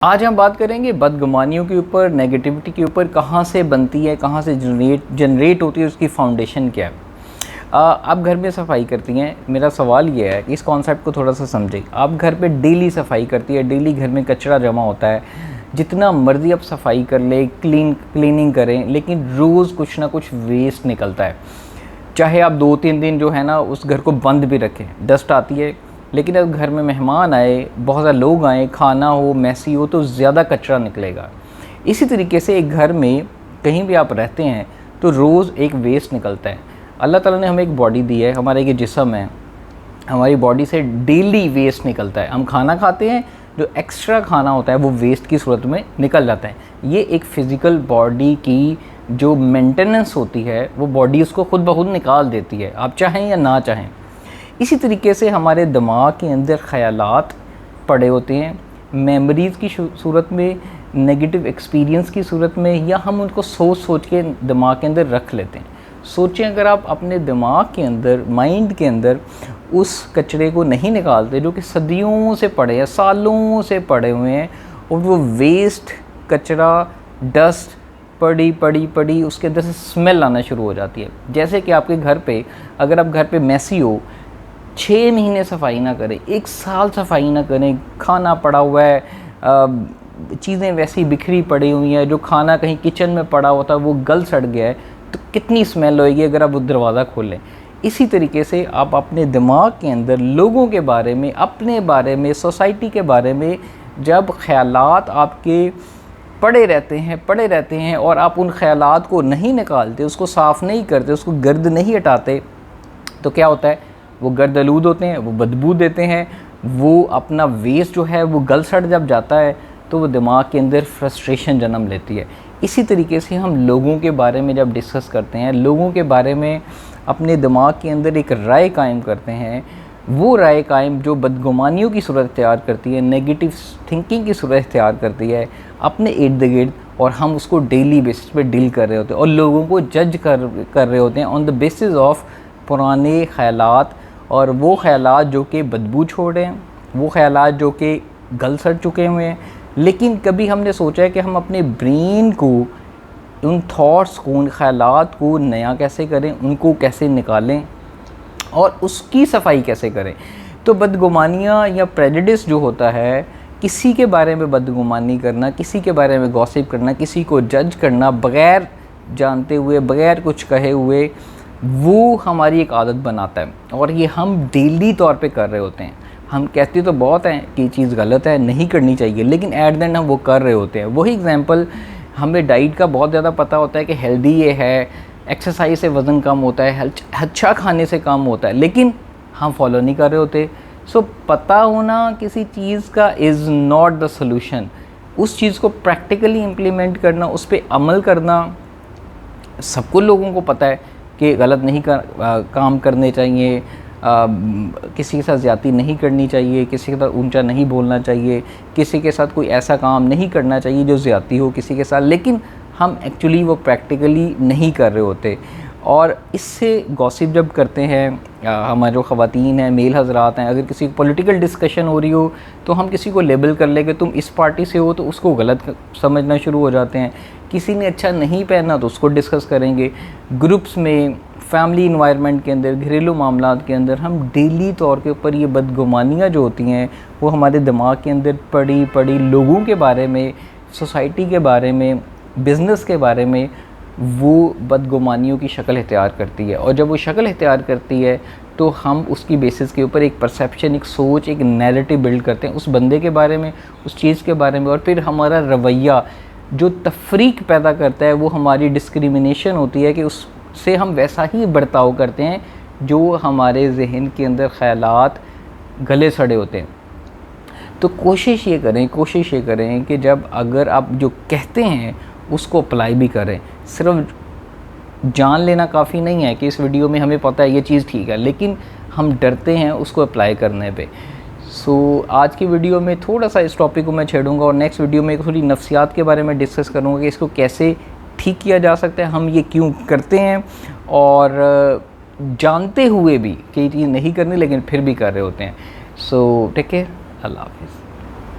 आज हम बात करेंगे बदगुमानियों के ऊपर, नेगेटिविटी के ऊपर, कहाँ से बनती है, कहाँ से जनरेट होती है, उसकी फाउंडेशन क्या है। आप घर में सफाई करती हैं, मेरा सवाल ये है कि इस कॉन्सेप्ट को थोड़ा सा समझें। आप घर पे डेली सफाई करती है, डेली घर में कचरा जमा होता है, जितना मर्ज़ी आप सफाई कर ले, क्लीनिंग करें, लेकिन रोज़ कुछ ना कुछ वेस्ट निकलता है। चाहे आप 2-3 दिन जो है ना उस घर को बंद भी रखें, डस्ट आती है, लेकिन अगर घर में मेहमान आए, बहुत ज़्यादा लोग आए, खाना हो, मैसी हो, तो ज़्यादा कचरा निकलेगा। इसी तरीके से एक घर में कहीं भी आप रहते हैं तो रोज़ एक वेस्ट निकलता है। अल्लाह ताला ने हमें एक बॉडी दी है, हमारा एक जिस्म है, हमारी बॉडी से डेली वेस्ट निकलता है। हम खाना खाते हैं, जो एक्स्ट्रा खाना होता है वो वेस्ट की सूरत में निकल जाता है। ये एक फ़िज़िकल बॉडी की जो मेंटेनेंस होती है वो बॉडी उसको खुद ब खुद निकाल देती है, आप चाहें या ना चाहें। इसी तरीके से हमारे दिमाग के अंदर ख़यालात पड़े होते हैं, मेमोरीज़ की सूरत में, नेगेटिव एक्सपीरियंस की सूरत में, या हम उनको सोच सोच के दिमाग के अंदर रख लेते हैं। सोचें, अगर आप अपने दिमाग के अंदर, माइंड के अंदर उस कचरे को नहीं निकालते जो कि सदियों से पड़े हैं, सालों से पड़े हुए हैं, और वो वेस्ट कचरा, डस्ट पड़ी उसके अंदर से स्मेल आना शुरू हो जाती है। जैसे कि आपके घर पे, अगर आप घर पे मैसी हो, 6 महीने सफाई ना करें, 1 साल सफाई ना करें, खाना पड़ा हुआ है, चीज़ें वैसी बिखरी पड़ी हुई हैं, जो खाना कहीं किचन में पड़ा होता है वो गल सड़ गया है, तो कितनी स्मेल होएगी अगर आप वो दरवाज़ा खोलें। इसी तरीके से आप अपने दिमाग के अंदर लोगों के बारे में, अपने बारे में, सोसाइटी के बारे में जब ख़यालात आपके पड़े रहते हैं और आप उन ख़यालात को नहीं निकालते, उसको साफ़ नहीं करते, उसको गर्द नहीं हटाते, तो क्या होता है, वो गर्दआलूद होते हैं, वो बदबू देते हैं, वो अपना वेस्ट जो है वो गल सड़ जब जाता है तो वो दिमाग के अंदर फ्रस्ट्रेशन जन्म लेती है। इसी तरीके से हम लोगों के बारे में जब डिस्कस करते हैं, लोगों के बारे में अपने दिमाग के अंदर एक राय कायम करते हैं, वो राय कायम जो बदगुमानियों की सूरत इख्तियार करती है, नेगेटिव थिंकिंग की सूरत इख्तियार करती है अपने इर्द गिर्द, और हम उसको डेली बेसिस पे डील कर रहे होते हैं और लोगों को जज कर रहे होते हैं ऑन द बेसिस ऑफ पुराने ख़यालात, और वो ख़यालात जो कि बदबू छोड़ रहे हैं, वो ख़यालात जो कि गल सड़ चुके हुए हैं। लेकिन कभी हमने सोचा है कि हम अपने ब्रेन को, उन थॉट्स को, उन ख़यालात को नया कैसे करें, उनको कैसे निकालें और उसकी सफाई कैसे करें। तो बदगुमानियाँ या प्रेजुडिस जो होता है, किसी के बारे में बदगुमानी करना, किसी के बारे में गॉसिप करना, किसी को जज करना बग़ैर जानते हुए, बग़ैर कुछ कहे हुए, वो हमारी एक आदत बनाता है और ये हम डेली तौर पे कर रहे होते हैं। हम कहते तो बहुत हैं कि ये चीज़ गलत है, नहीं करनी चाहिए, लेकिन एट द एंड हम वो कर रहे होते हैं। वही एग्जांपल, हमें डाइट का बहुत ज़्यादा पता होता है कि हेल्दी ये है, एक्सरसाइज से वज़न कम होता है, अच्छा खाने से कम होता है, लेकिन हम फॉलो नहीं कर रहे होते। सो पता होना किसी चीज़ का इज़ नॉट द सोल्यूशन। उस चीज़ को प्रैक्टिकली इम्प्लीमेंट करना, उस पर अमल करना, सबको लोगों को पता है कि गलत नहीं काम करने चाहिए, किसी के साथ ज़्यादती नहीं करनी चाहिए, किसी के साथ ऊंचा नहीं बोलना चाहिए, किसी के साथ कोई ऐसा काम नहीं करना चाहिए जो ज़्यादती हो किसी के साथ, लेकिन हम एक्चुअली वो प्रैक्टिकली नहीं कर रहे होते। और इससे गॉसिप जब करते हैं हमारे जो ख़वातीन हैं, मेल हज़रात हैं, अगर किसी पॉलिटिकल डिस्कशन हो रही हो तो हम किसी को लेबल कर लेंगे, तुम इस पार्टी से हो, तो उसको गलत समझना शुरू हो जाते हैं। किसी ने अच्छा नहीं पहना तो उसको डिस्कस करेंगे। ग्रुप्स में, फैमिली इन्वायरमेंट के अंदर, घरेलू मामलात के अंदर हम डेली तौर के ऊपर ये बदगुमानियाँ जो होती हैं वो हमारे दिमाग के अंदर पड़ी लोगों के बारे में, सोसाइटी के बारे में, बिज़नेस के बारे में, वो बदगुमानियों की शक्ल इख्तियार करती है। और जब वो शक्ल इख्तियार करती है तो हम उसकी बेसिस के ऊपर एक परसेप्शन, एक सोच, एक नैरेटिव बिल्ड करते हैं उस बंदे के बारे में, उस चीज़ के बारे में, और फिर हमारा रवैया जो तफरीक पैदा करता है वो हमारी डिस्क्रिमिनेशन होती है कि उससे हम वैसा ही बर्ताव करते हैं जो हमारे जहन के अंदर ख़यालात गले सड़े होते हैं। तो कोशिश ये करें कि जब अगर आप जो कहते हैं उसको अप्लाई भी करें। सिर्फ जान लेना काफ़ी नहीं है कि इस वीडियो में हमें पता है ये चीज़ ठीक है, लेकिन हम डरते हैं उसको अप्लाई करने पे। सो आज की वीडियो में थोड़ा सा इस टॉपिक को मैं छेड़ूंगा और नेक्स्ट वीडियो में थोड़ी नफ्सियात के बारे में डिस्कस करूंगा कि इसको कैसे ठीक किया जा सकता है, हम ये क्यों करते हैं, और जानते हुए भी कि ये चीज़ नहीं करनी लेकिन फिर भी कर रहे होते हैं। सो टेक केयर, अल्लाह हाफ़िज़।